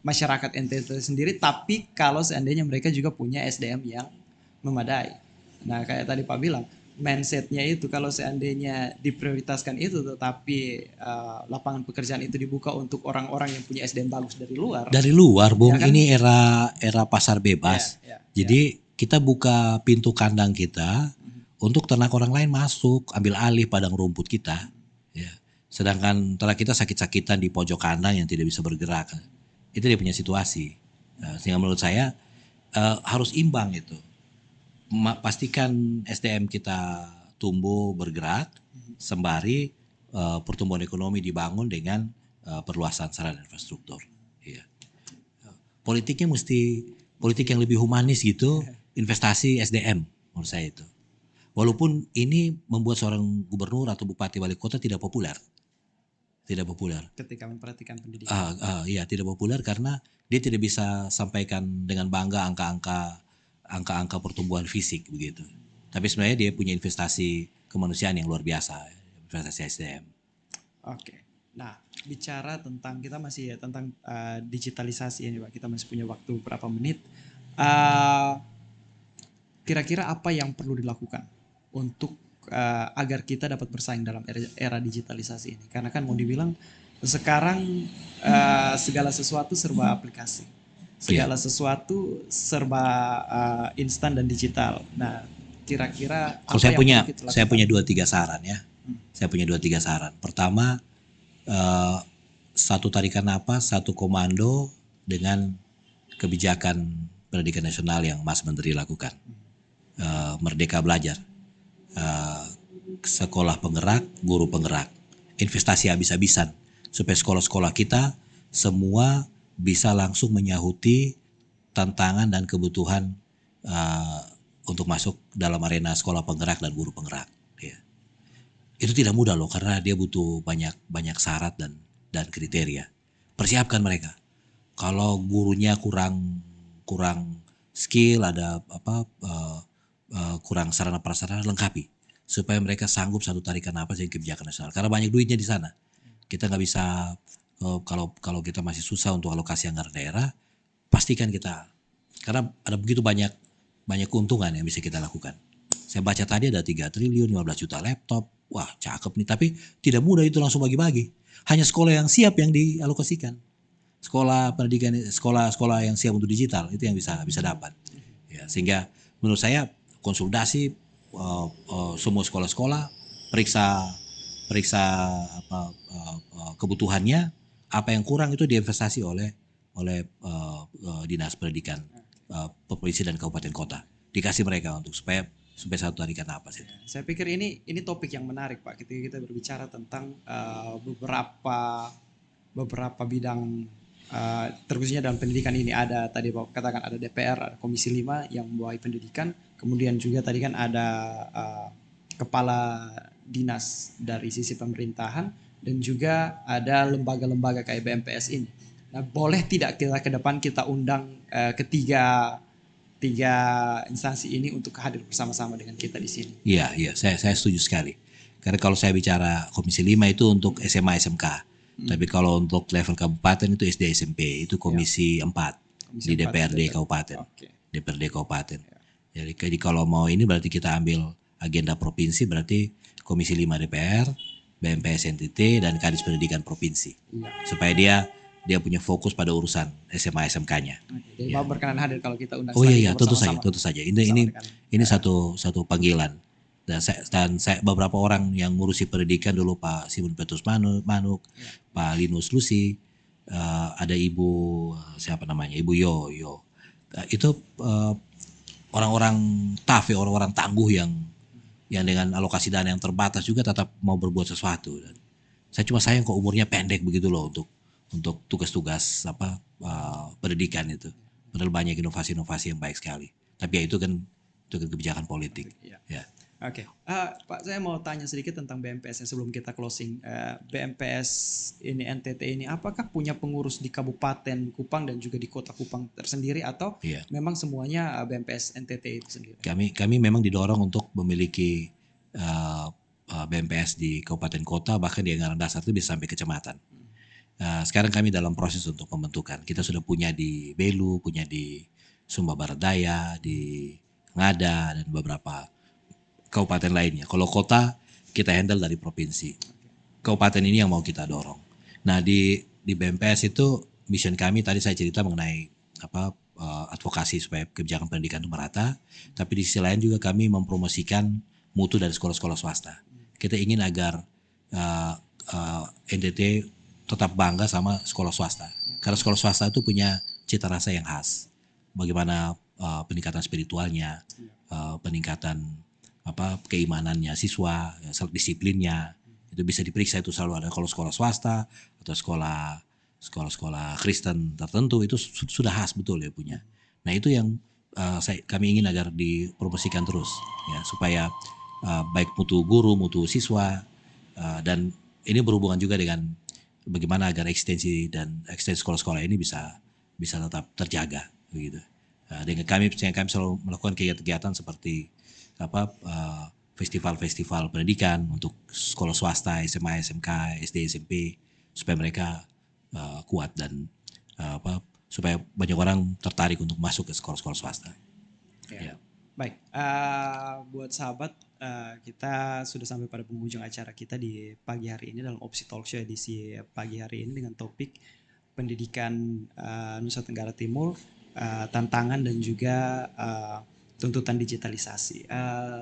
masyarakat NTT sendiri, tapi kalau seandainya mereka juga punya SDM yang memadai. Nah kayak tadi Pak bilang, mindsetnya itu kalau seandainya diprioritaskan itu, tetapi lapangan pekerjaan itu dibuka untuk orang-orang yang punya SDM bagus dari luar. Dari luar Bung, ya kan? Ini era pasar bebas. Jadi kita buka pintu kandang kita untuk ternak orang lain masuk, ambil alih padang rumput kita. Ya. Sedangkan ternak kita sakit-sakitan di pojok kandang yang tidak bisa bergerak. Itu dia punya situasi. Sehingga menurut saya harus imbang itu. Pastikan SDM kita tumbuh bergerak sembari pertumbuhan ekonomi dibangun dengan perluasan sarana infrastruktur. Iya. Politiknya mesti politik yang lebih humanis gitu, investasi SDM menurut saya itu. Walaupun ini membuat seorang gubernur atau bupati wali kota tidak populer. Tidak populer. Ketika memperhatikan pendidikan. Iya, tidak populer karena dia tidak bisa sampaikan dengan bangga angka-angka pertumbuhan fisik begitu. Tapi sebenarnya dia punya investasi kemanusiaan yang luar biasa, investasi SDM. Oke. Nah, bicara tentang kita masih tentang digitalisasi ini Pak. Kita masih punya waktu berapa menit. Kira-kira apa yang perlu dilakukan untuk agar kita dapat bersaing dalam era digitalisasi ini? Karena kan mau dibilang sekarang segala sesuatu serba aplikasi. Segala sesuatu serba instan dan digital. Nah, kira-kira kalau saya punya 2-3 saran ya. Saya punya 2-3 saran. Pertama, satu tarikan napas, satu komando dengan kebijakan pendidikan nasional yang Mas Menteri lakukan. Merdeka Belajar, sekolah penggerak, guru penggerak, investasi habis-habisan supaya sekolah-sekolah kita semua bisa langsung menyahuti tantangan dan kebutuhan untuk masuk dalam arena sekolah penggerak dan guru penggerak. Ya. Itu tidak mudah loh, karena dia butuh banyak syarat dan kriteria. Persiapkan mereka. Kalau gurunya kurang skill, ada kurang sarana prasarana, lengkapi supaya mereka sanggup satu tarikan napas yang kebijakan nasional. Karena banyak duitnya di sana. Kita nggak bisa kalau kita masih susah untuk alokasi anggaran daerah, pastikan kita, karena ada begitu banyak keuntungan yang bisa kita lakukan. Saya baca tadi ada 3 triliun, 15 juta laptop. Wah, cakep nih, tapi tidak mudah itu langsung bagi-bagi. Hanya sekolah yang siap yang dialokasikan. Sekolah pendidikan, sekolah yang siap untuk digital itu yang bisa dapat. Ya, sehingga menurut saya konsolidasi semua sekolah-sekolah, periksa kebutuhannya, apa yang kurang itu diinvestasi oleh dinas pendidikan provinsi dan kabupaten kota, dikasih mereka untuk supaya satu tarikan napas itu. Saya pikir ini topik yang menarik, Pak. Ketika kita berbicara tentang beberapa bidang, terkhususnya dalam pendidikan ini, ada tadi Bapak katakan ada DPR, ada Komisi 5 yang membawahi pendidikan, kemudian juga tadi kan ada kepala dinas dari sisi pemerintahan, dan juga ada lembaga-lembaga kayak BMPS ini. Nah, boleh tidak kita ke depan kita undang tiga instansi ini untuk hadir bersama-sama dengan kita di sini? Iya, saya setuju sekali. Karena kalau saya bicara Komisi 5 itu untuk SMA SMK. Tapi kalau untuk level kabupaten itu SD SMP, itu Komisi 4 di DPRD Kabupaten. Okay. DPRD Kabupaten. Jadi kalau mau ini berarti kita ambil agenda provinsi, berarti Komisi 5 DPR, BMPS NTT, dan Kadis Pendidikan Provinsi. Iya. Supaya dia punya fokus pada urusan SMA SMK-nya. Jadi mau berkenan hadir kalau kita undang. Oh iya, tentu saja. Ini satu panggilan. Dan saya beberapa orang yang ngurusi pendidikan dulu, Pak Simon Petrus Manuk, Pak Linus Lusi, ada Ibu siapa namanya, Ibu Yo. Itu orang-orang tough, orang-orang tangguh yang dengan alokasi dana yang terbatas juga tetap mau berbuat sesuatu. Dan saya cuma sayang kok umurnya pendek begitu loh untuk tugas-tugas pendidikan itu. Padahal banyak inovasi-inovasi yang baik sekali. Tapi ya itu kan kebijakan politik. Ya. Oke. Pak, saya mau tanya sedikit tentang BMPS sebelum kita closing. BMPS ini, NTT ini, apakah punya pengurus di Kabupaten Kupang dan juga di Kota Kupang tersendiri, atau memang semuanya BMPS NTT itu sendiri? Kami memang didorong untuk memiliki BMPS di kabupaten kota, bahkan di anggaran dasar itu bisa sampai kecamatan. Sekarang kami dalam proses untuk pembentukan. Kita sudah punya di Belu, punya di Sumba Barat Daya, di Ngada, dan beberapa kabupaten lainnya. Kalau kota kita handle dari provinsi. Kabupaten ini yang mau kita dorong. Nah, di BMPS itu mission kami tadi saya cerita mengenai advokasi supaya kebijakan pendidikan itu merata, tapi di sisi lain juga kami mempromosikan mutu dari sekolah-sekolah swasta. Kita ingin agar NTT tetap bangga sama sekolah swasta. Karena sekolah swasta itu punya cita rasa yang khas. Bagaimana peningkatan spiritualnya, peningkatan keimanannya siswa, self-disiplinnya, itu bisa diperiksa, itu selalu ada. Kalau sekolah swasta atau sekolah Kristen tertentu itu sudah khas betul ya punya. Nah, itu yang kami ingin agar dipromosikan terus ya, supaya baik mutu guru, mutu siswa, dan ini berhubungan juga dengan bagaimana agar ekstensi sekolah-sekolah ini bisa tetap terjaga begitu. Dengan kami selalu melakukan kegiatan seperti festival-festival pendidikan untuk sekolah swasta, SMA, SMK, SD, SMP, supaya mereka kuat dan supaya banyak orang tertarik untuk masuk ke sekolah-sekolah swasta. Ya. Baik, buat sahabat, kita sudah sampai pada penghujung acara kita di pagi hari ini dalam Opsi Talk Show edisi pagi hari ini dengan topik pendidikan Nusa Tenggara Timur, tantangan dan juga tuntutan digitalisasi.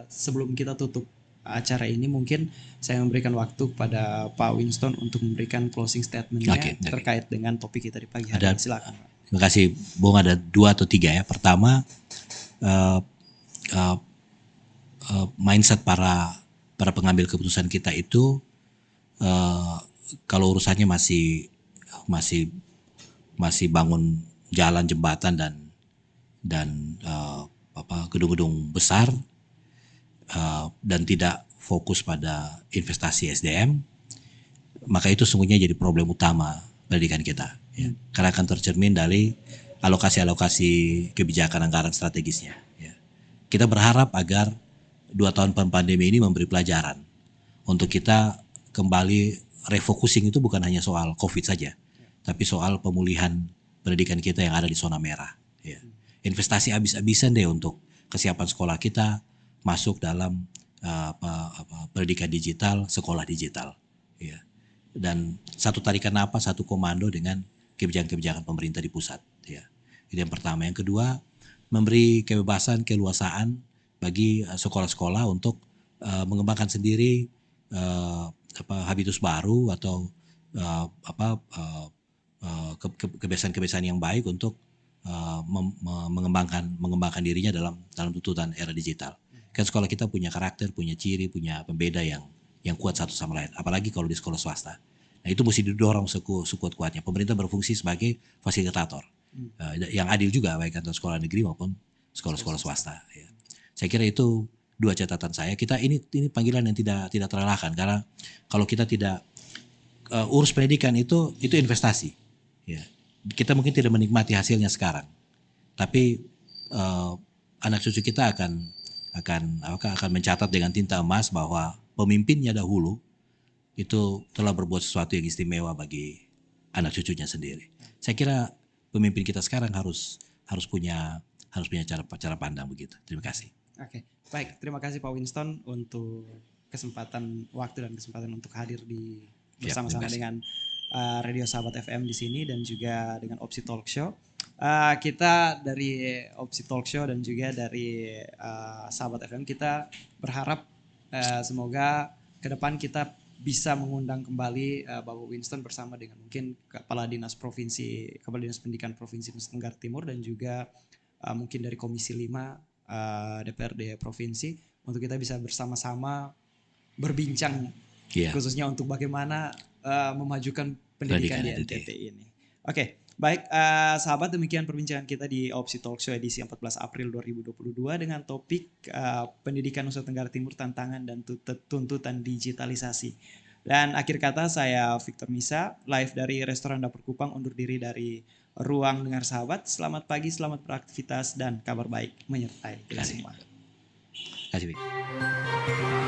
Sebelum kita tutup acara ini, mungkin saya memberikan waktu kepada Pak Winston untuk memberikan closing statement-nya Oke. terkait dengan topik kita di pagi hari Ada- ini. Silakan. Pak. Terima kasih, Bung. Ada 2 atau 3 ya. Pertama, mindset para pengambil keputusan kita itu, kalau urusannya masih bangun jalan, jembatan dan gedung-gedung besar, dan tidak fokus pada investasi SDM, maka itu sungguhnya jadi problem utama pendidikan kita. Ya. Karena akan tercermin dari alokasi kebijakan anggaran strategisnya. Ya. Kita berharap agar 2 tahun pandemi ini memberi pelajaran untuk kita kembali refocusing. Itu bukan hanya soal COVID saja, tapi soal pemulihan pendidikan kita yang ada di zona merah. Ya. Investasi habis-habisan deh untuk kesiapan sekolah kita masuk dalam pendidikan digital, sekolah digital. Ya. Dan satu tarikan napas, satu komando dengan kebijakan-kebijakan pemerintah di pusat. Ya. Itu yang pertama. Yang kedua, memberi kebebasan, keleluasaan bagi sekolah-sekolah untuk mengembangkan sendiri habitus baru atau kebiasaan-kebiasaan yang baik untuk mengembangkan dirinya dalam tuntutan era digital. Kan sekolah kita punya karakter, punya ciri, punya pembeda yang kuat satu sama lain. Apalagi kalau di sekolah swasta. Nah, itu mesti didorong sekuat-kuatnya. Pemerintah berfungsi sebagai fasilitator yang adil juga, baik antara sekolah negeri maupun sekolah-sekolah swasta. Ya. Saya kira itu 2 catatan saya. Kita ini panggilan yang tidak terelakkan, karena kalau kita tidak urus pendidikan itu investasi. Ya. Kita mungkin tidak menikmati hasilnya sekarang, tapi anak cucu kita akan mencatat dengan tinta emas bahwa pemimpinnya dahulu itu telah berbuat sesuatu yang istimewa bagi anak cucunya sendiri. Saya kira pemimpin kita sekarang harus punya cara pandang begitu. Terima kasih. Oke, baik. Terima kasih Pak Winston untuk kesempatan waktu dan kesempatan untuk hadir di bersama-sama terima kasih. dengan Radio Sahabat FM di sini dan juga dengan Opsi Talk Show. Kita dari Opsi Talk Show dan juga dari Sahabat FM, kita berharap semoga ke depan kita bisa mengundang kembali Bapak Winston bersama dengan mungkin Kepala Dinas Pendidikan Provinsi Nusa Tenggara Timur dan juga mungkin dari Komisi 5 DPRD Provinsi, untuk kita bisa bersama-sama berbincang khususnya untuk bagaimana memajukan pendidikan di NTT ini. Oke, baik sahabat, demikian perbincangan kita di Opsi Talk Show edisi 14 April 2022 dengan topik pendidikan Nusa Tenggara Timur, tantangan dan tuntutan digitalisasi. Dan akhir kata, saya Victor Misa, live dari Restoran Dapur Kupang, undur diri dari Ruang Dengar Sahabat. Selamat pagi, selamat beraktivitas, dan kabar baik menyertai kita semua. Terima kasih.